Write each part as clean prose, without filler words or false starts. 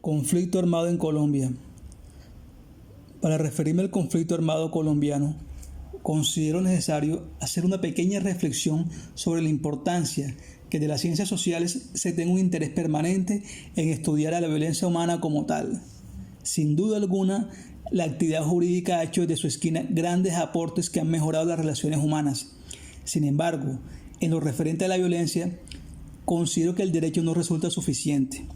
Conflicto armado en Colombia. Para referirme al conflicto armado colombiano, considero necesario hacer una pequeña reflexión sobre la importancia que de las ciencias sociales se tenga un interés permanente en estudiar a la violencia humana como tal. Sin duda alguna, la actividad jurídica ha hecho desde su esquina grandes aportes que han mejorado las relaciones humanas. Sin embargo, en lo referente a la violencia, considero que el derecho no resulta suficiente.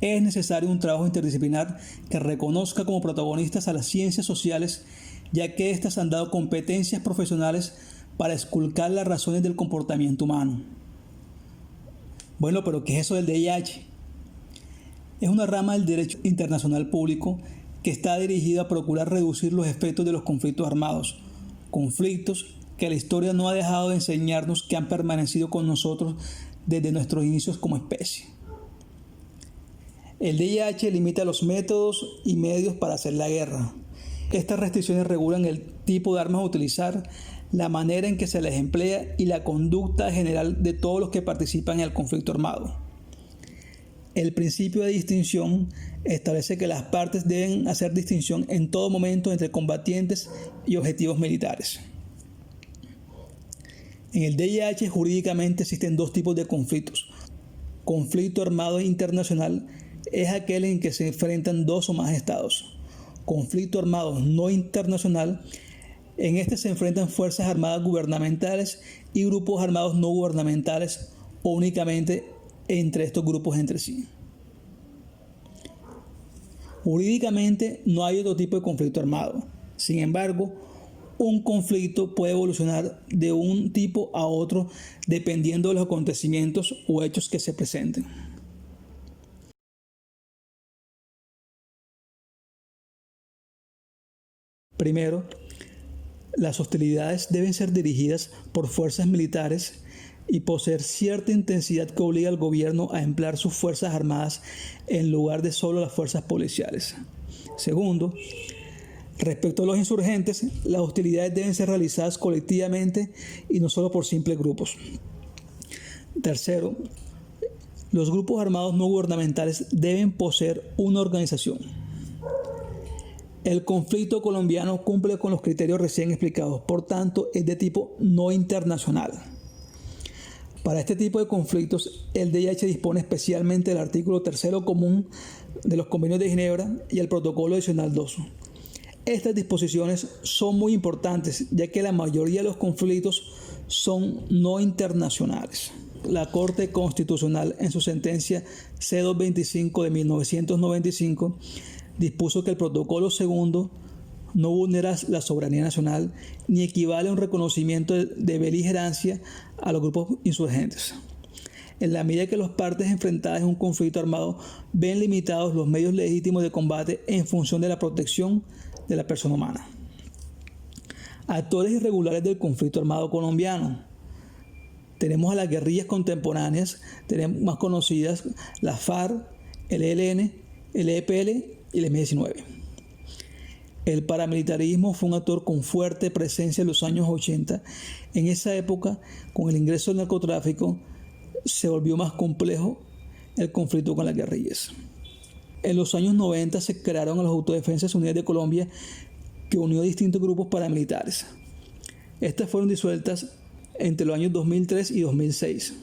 Es necesario un trabajo interdisciplinar que reconozca como protagonistas a las ciencias sociales, ya que éstas han dado competencias profesionales para esculcar las razones del comportamiento humano. Bueno, pero ¿qué es eso del DIH? Es una rama del derecho internacional público que está dirigida a procurar reducir los efectos de los conflictos armados, conflictos que la historia no ha dejado de enseñarnos que han permanecido con nosotros desde nuestros inicios como especie. El DIH limita los métodos y medios para hacer la guerra. Estas restricciones regulan el tipo de armas a utilizar, la manera en que se les emplea y la conducta general de todos los que participan en el conflicto armado. El principio de distinción establece que las partes deben hacer distinción en todo momento entre combatientes y objetivos militares. En el DIH jurídicamente existen dos tipos de conflictos. Conflicto armado internacional es aquel en que se enfrentan dos o más estados. Conflicto armado no internacional, en este se enfrentan fuerzas armadas gubernamentales y grupos armados no gubernamentales o únicamente entre estos grupos entre sí. Jurídicamente no hay otro tipo de conflicto armado. Sin embargo, un conflicto puede evolucionar de un tipo a otro dependiendo de los acontecimientos o hechos que se presenten. Primero, las hostilidades deben ser dirigidas por fuerzas militares y poseer cierta intensidad que obliga al gobierno a emplear sus fuerzas armadas en lugar de solo las fuerzas policiales. Segundo, respecto a los insurgentes, las hostilidades deben ser realizadas colectivamente y no solo por simples grupos. Tercero, los grupos armados no gubernamentales deben poseer una organización. El conflicto colombiano cumple con los criterios recién explicados, por tanto es de tipo no internacional. Para este tipo de conflictos, el DIH dispone especialmente del artículo 3 común de los convenios de Ginebra y el protocolo adicional 2. Estas disposiciones son muy importantes, ya que la mayoría de los conflictos son no internacionales. La Corte Constitucional, en su sentencia C-225 de 1995, dispuso que el protocolo segundo no vulnera la soberanía nacional ni equivale a un reconocimiento de beligerancia a los grupos insurgentes. En la medida que las partes enfrentadas en un conflicto armado ven limitados los medios legítimos de combate en función de la protección de la persona humana. Actores irregulares del conflicto armado colombiano. Tenemos a las guerrillas contemporáneas, tenemos más conocidas, la FARC, el ELN, el EPL y el M-19. El paramilitarismo fue un actor con fuerte presencia en los años 80. En esa época, con el ingreso del narcotráfico, se volvió más complejo el conflicto con las guerrillas. En los años 90 se crearon las Autodefensas Unidas de Colombia, que unió a distintos grupos paramilitares. Estas fueron disueltas entre los años 2003 y 2006.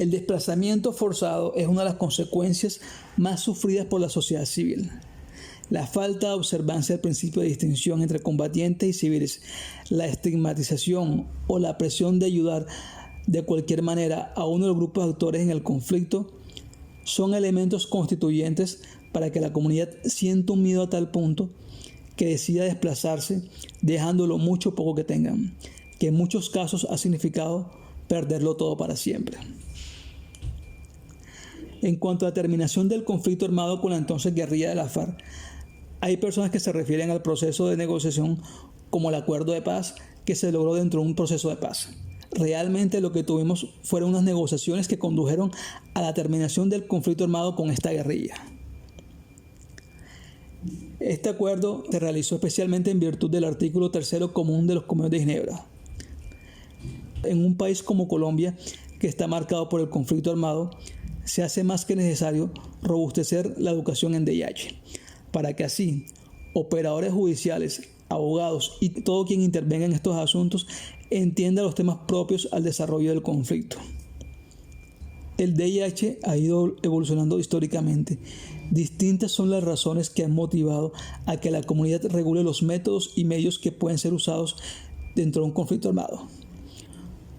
El desplazamiento forzado es una de las consecuencias más sufridas por la sociedad civil. La falta de observancia del principio de distinción entre combatientes y civiles, la estigmatización o la presión de ayudar de cualquier manera a uno de los grupos actores en el conflicto son elementos constituyentes para que la comunidad sienta un miedo a tal punto que decida desplazarse, dejando lo mucho o poco que tengan, que en muchos casos ha significado perderlo todo para siempre. En cuanto a la terminación del conflicto armado con la entonces guerrilla de la FARC, hay personas que se refieren al proceso de negociación como el acuerdo de paz que se logró dentro de un proceso de paz. Realmente lo que tuvimos fueron unas negociaciones que condujeron a la terminación del conflicto armado con esta guerrilla. Este acuerdo se realizó especialmente en virtud del artículo 3 común de los convenios de Ginebra. En un país como Colombia, que está marcado por el conflicto armado, se hace más que necesario robustecer la educación en DIH, para que así operadores judiciales, abogados y todo quien intervenga en estos asuntos entienda los temas propios al desarrollo del conflicto. El DIH ha ido evolucionando históricamente. Distintas son las razones que han motivado a que la comunidad regule los métodos y medios que pueden ser usados dentro de un conflicto armado.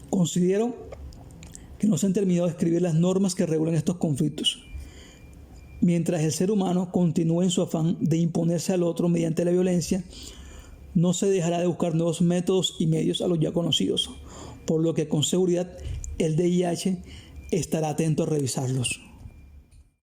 Considero que no se han terminado de escribir las normas que regulan estos conflictos. Mientras el ser humano continúe en su afán de imponerse al otro mediante la violencia, no se dejará de buscar nuevos métodos y medios a los ya conocidos, por lo que con seguridad el DIH estará atento a revisarlos.